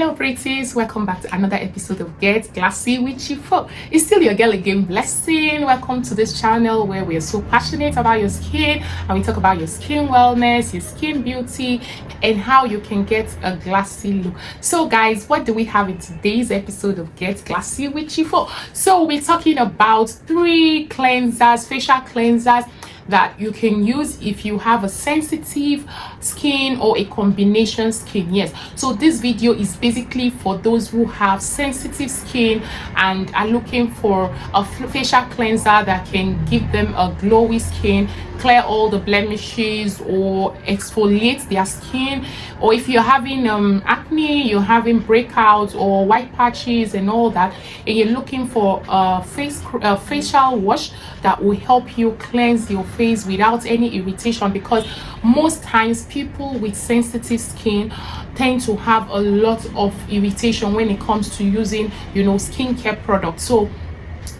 Hello pretties, welcome back to another episode of Get Glassy with Chief. It's still your girl again, Blessing. Welcome to this channel where we are so passionate about your skin and we talk about your skin wellness, your skin beauty, and how you can get a glassy look. So guys, what do we have in today's episode of Get Glassy with Chief? So we're talking about 3 cleansers, facial cleansers that you can use if you have a sensitive skin or a combination skin. Yes, so this video is basically for those who have sensitive skin and are looking for a facial cleanser that can give them a glowy skin, clear all the blemishes or exfoliate their skin. Or if you're having acne, you're having breakouts or white patches and all that, and you're looking for a facial wash that will help you cleanse your face without any irritation, because most times people with sensitive skin tend to have a lot of irritation when it comes to using, skincare products. So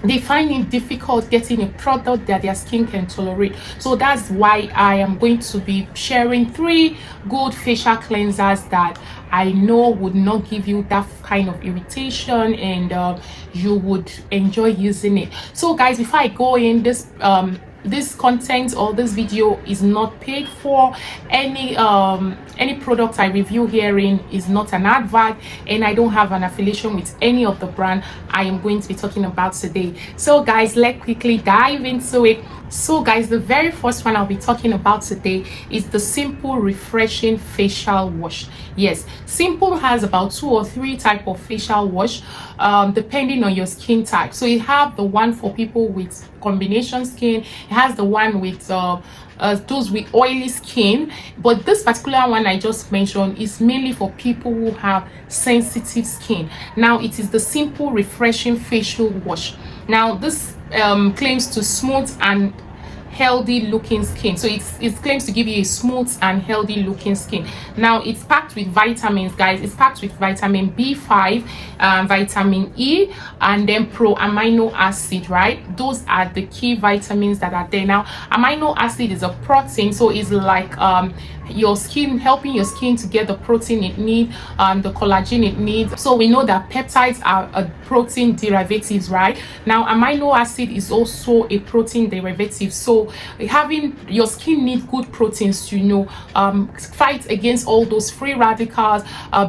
they find it difficult getting a product that their skin can tolerate. So that's why I am going to be sharing 3 good facial cleansers that I know would not give you that kind of irritation, and you would enjoy using it. So guys, before I go in, this content or this video is not paid for. Any product I review herein is not an advert, and I don't have an affiliation with any of the brand I am going to be talking about today. So guys, let's quickly dive into it. So guys, the very first one I'll be talking about today is the Simple Refreshing Facial Wash. Yes, Simple has about 2 or 3 type of facial wash depending on your skin type. So you have the one for people with combination skin, it has the one with those with oily skin, but this particular one I just mentioned is mainly for people who have sensitive skin. Now it is the Simple Refreshing Facial Wash. Now this claims to smooth and healthy looking skin. So it claims to give you a smooth and healthy looking skin. Now it's packed with vitamins, guys. It's packed with vitamin B5, vitamin E, and then pro amino acid, right? Those are the key vitamins that are there. Now amino acid is a protein, so it's like your skin, helping your skin to get the protein it needs, the collagen it needs. So we know that peptides are a protein derivatives, right? Now amino acid is also a protein derivative. So having your skin need good proteins to fight against all those free radicals,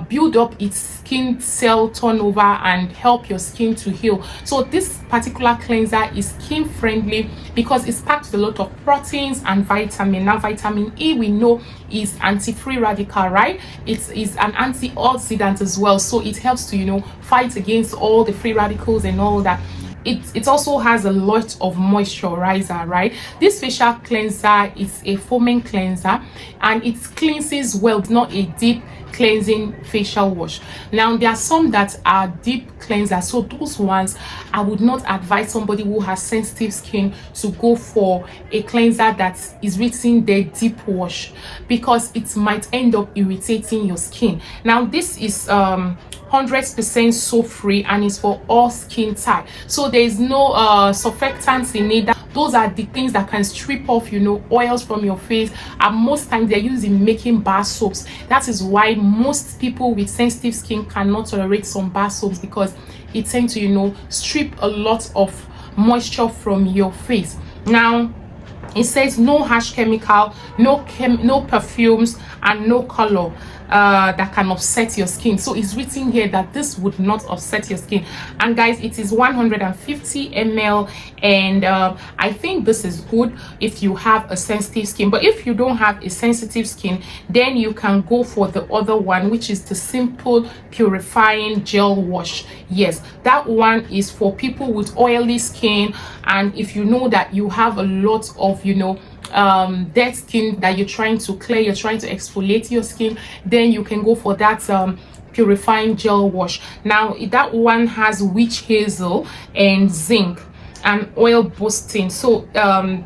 build up its skin cell turnover, and help your skin to heal. So this particular cleanser is skin friendly because it's packed with a lot of proteins and vitamin. Now vitamin E, we know, is anti-free radical, right? It is an antioxidant as well, so it helps to fight against all the free radicals and all that. It also has a lot of moisturizer, right? This facial cleanser is a foaming cleanser and it cleanses well. It's not a deep cleansing facial wash. Now there are some that are deep cleansers, so those ones I would not advise somebody who has sensitive skin to go for a cleanser that is written there deep wash, because it might end up irritating your skin. Now this is 100% soap free and it's for all skin type, so there is no surfactants in it. Those are the things that can strip off oils from your face, and most times they're used in making bar soaps. That is why most people with sensitive skin cannot tolerate some bar soaps, because it tends to strip a lot of moisture from your face. Now it says no harsh chemical, no perfumes, and no color that can upset your skin. So it's written here that this would not upset your skin. And guys, it is 150 ml, and I think this is good if you have a sensitive skin. But if you don't have a sensitive skin, then you can go for the other one, which is the Simple Purifying Gel Wash. Yes, that one is for people with oily skin, and if you know that you have a lot of dead skin that you're trying to clear, you're trying to exfoliate your skin, then you can go for that purifying gel wash. Now that one has witch hazel and zinc and oil boosting, so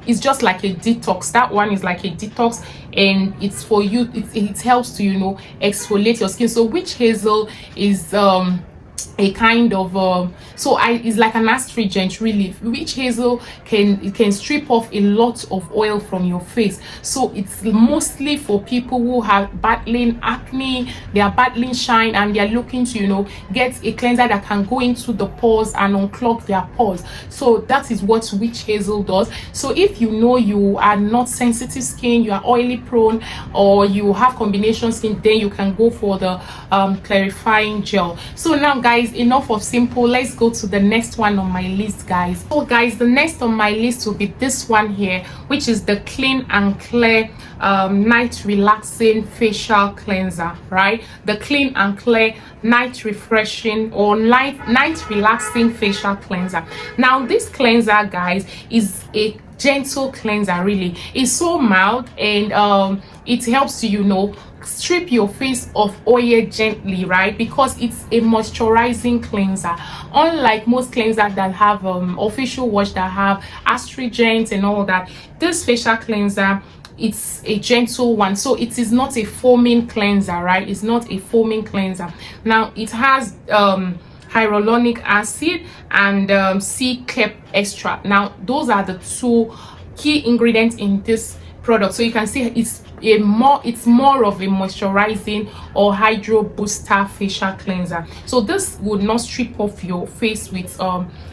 it's just like a detox. That one is like a detox, and it's for you, it helps to exfoliate your skin. So witch hazel is a kind of it's like an astringent really. Witch hazel can strip off a lot of oil from your face, so it's mostly for people who have battling acne, they are battling shine, and they are looking to, you know, get a cleanser that can go into the pores and unclog their pores. So that is what witch hazel does. So if you know you are not sensitive skin, you are oily prone, or you have combination skin, then you can go for the clarifying gel. So now guys, enough of simple, let's go to the next one on my list, guys. So guys, the next on my list will be this one here, which is the Clean and Clear night relaxing facial cleanser, right? The Clean and Clear night refreshing or night relaxing facial cleanser. Now this cleanser, guys, is a gentle cleanser. Really, it's so mild, and it helps you, you know, strip your face of oil gently, right? Because it's a moisturizing cleanser, unlike most cleansers that have official wash that have astringents and all that. This facial cleanser, it's a gentle one, so it is not a foaming cleanser, right? It's not a foaming cleanser. Now it has hyaluronic acid and sea cleft extract. Now those are the two key ingredients in this product. So you can see it's more of a moisturizing or hydro booster facial cleanser. So this would not strip off your face with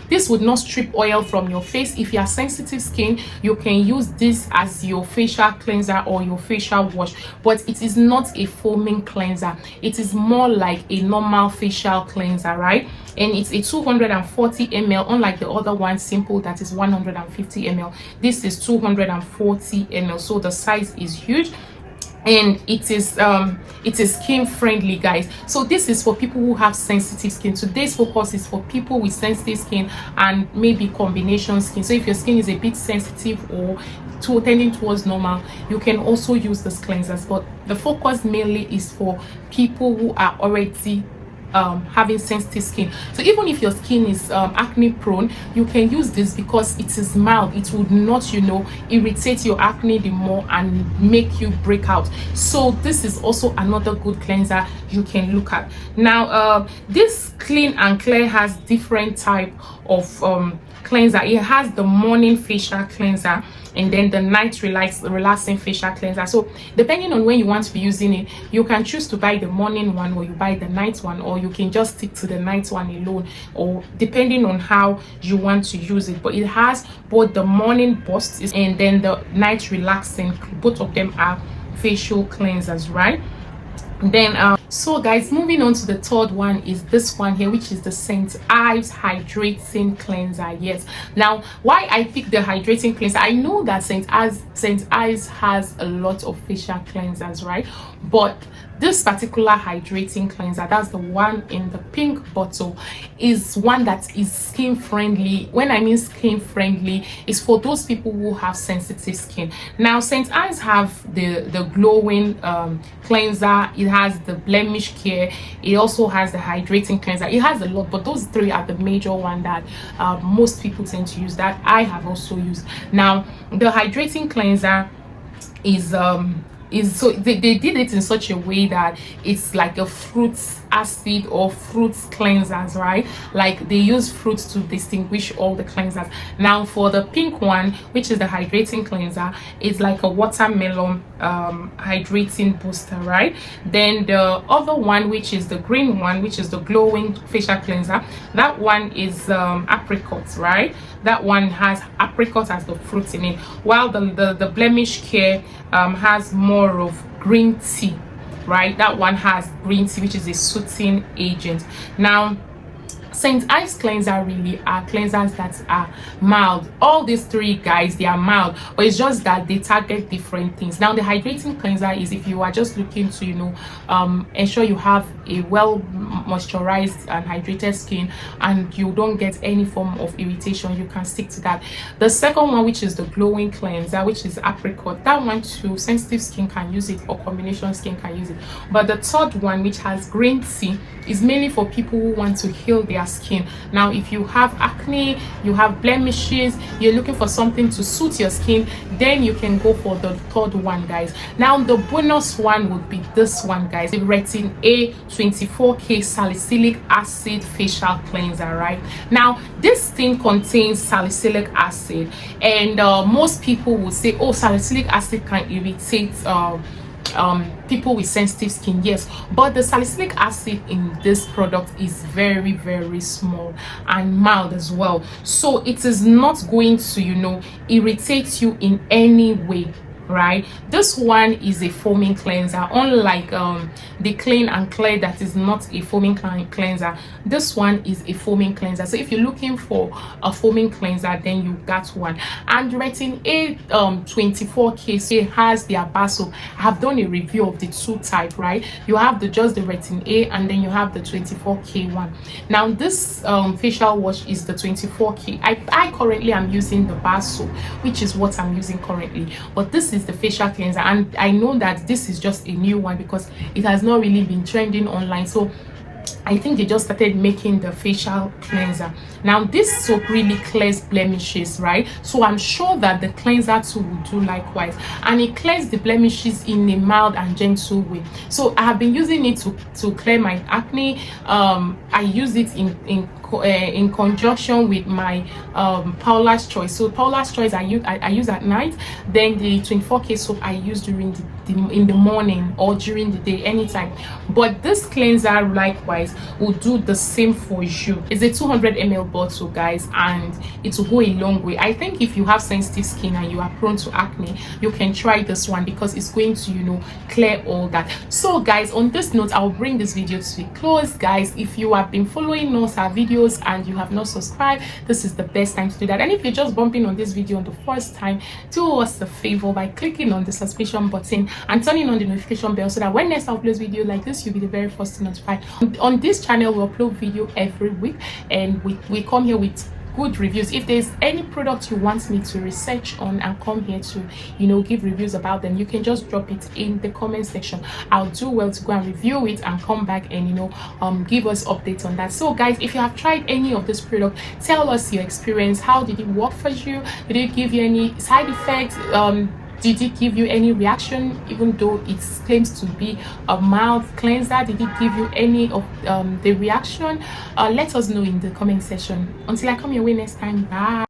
this would not strip oil from your face. If you are sensitive skin, you can use this as your facial cleanser or your facial wash, but it is not a foaming cleanser. It is more like a normal facial cleanser, right? And it's a 240 ml, unlike the other one simple that is 150 ml. This is 240 ml, so the size is huge, and it is skin friendly, guys. So this is for people who have sensitive skin. Today's focus is for people with sensitive skin and maybe combination skin. So if your skin is a bit sensitive or tending towards normal, you can also use this cleansers, but the focus mainly is for people who are already having sensitive skin. So even if your skin is acne prone, you can use this because it is mild. It would not, you know, irritate your acne the more and make you break out. So this is also another good cleanser you can look at. Now this Clean and Clear has different type of cleanser. It has the morning facial cleanser and then the night relaxing facial cleanser. So depending on when you want to be using it, you can choose to buy the morning one or you buy the night one, or you can just stick to the night one alone, or depending on how you want to use it. But it has both the morning burst and then the night relaxing. Both of them are facial cleansers, right? Then so guys, moving on to the third one is this one here, which is the St. Ives hydrating cleanser. Yes, now why I picked the hydrating cleanser, I know that St. Ives has a lot of facial cleansers, right? But this particular hydrating cleanser, that's the one in the pink bottle, is one that is skin friendly. When I mean skin friendly, is for those people who have sensitive skin. Now St. Ives have the glowing cleanser, it has the blemish care, it also has the hydrating cleanser. It has a lot, but those three are the major one that most people tend to use, that I have also used. Now the hydrating cleanser is so they did it in such a way that it's like a fruit acid or fruit cleansers, right? Like they use fruits to distinguish all the cleansers. Now for the pink one, which is the hydrating cleanser, it's like a watermelon hydrating booster, right? Then the other one, which is the green one, which is the glowing facial cleanser, that one is apricot, right? That one has apricot as the fruit in it, while the blemish care has more of green tea, right? That one has green tea, which is a soothing agent. Now St. Ives cleanser really are cleansers that are mild. All these three, guys, they are mild, but it's just that they target different things. Now the hydrating cleanser is if you are just looking to, you know, ensure you have a well moisturized and hydrated skin and you don't get any form of irritation, you can stick to that. The second one, which is the glowing cleanser, which is apricot, that one too, sensitive skin can use it or combination skin can use it. But the third one, which has green tea, is mainly for people who want to heal their skin. Now if you have acne, you have blemishes, you're looking for something to suit your skin, then you can go for the third one, guys. Now the bonus one would be this one, guys, the Retinol A 24K salicylic acid facial cleanser. Right now, this thing contains salicylic acid, and most people will say, oh, salicylic acid can irritate people with sensitive skin. Yes, but the salicylic acid in this product is very, very small and mild as well, so it is not going to, you know, irritate you in any way. Right, this one is a foaming cleanser, unlike the clean and clear that is not a foaming cleanser. This one is a foaming cleanser, so if you're looking for a foaming cleanser, then you got one. And Retinol A 24K, so it has their basso. I have done a review of the two type. Right, you have just the Retinol A, and then you have the 24K one. Now this facial wash is the 24K. I currently am using the basso, which is what I'm using currently, but this is the facial cleanser, and I know that this is just a new one because it has not really been trending online, so I think they just started making the facial cleanser. Now this soap really clears blemishes, right? So I'm sure that the cleanser too will do likewise, and it clears the blemishes in a mild and gentle way. So I have been using it to clear my acne. I use it in conjunction with my Paula's Choice. So Paula's Choice I use at night, then the 24K soap I use during in the morning or during the day, anytime. But this cleanser likewise will do the same for you. It's a 200 ml bottle, guys, and it will go a long way. I think if you have sensitive skin and you are prone to acne, you can try this one because it's going to, you know, clear all that. So guys, on this note, I'll bring this video to a close. Guys, if you have been following us, our videos, and you have not subscribed, this is the best time to do that. And if you're just bumping on this video on the first time, do us a favor by clicking on the subscription button and turning on the notification bell so that when next I upload video like this, you'll be the very first to notify. On this channel, we upload video every week, and we come here with good reviews. If there's any product you want me to research on and come here to, you know, give reviews about them, you can just drop it in the comment section. I'll do well to go and review it and come back and, you know, give us updates on that. So guys, if you have tried any of this product, tell us your experience. How did it work for you? Did it give you any side effects? Did it give you any reaction, even though it claims to be a mild cleanser? Did it give you any of the reaction? Let us know in the comment section. Until I come your way next time, bye.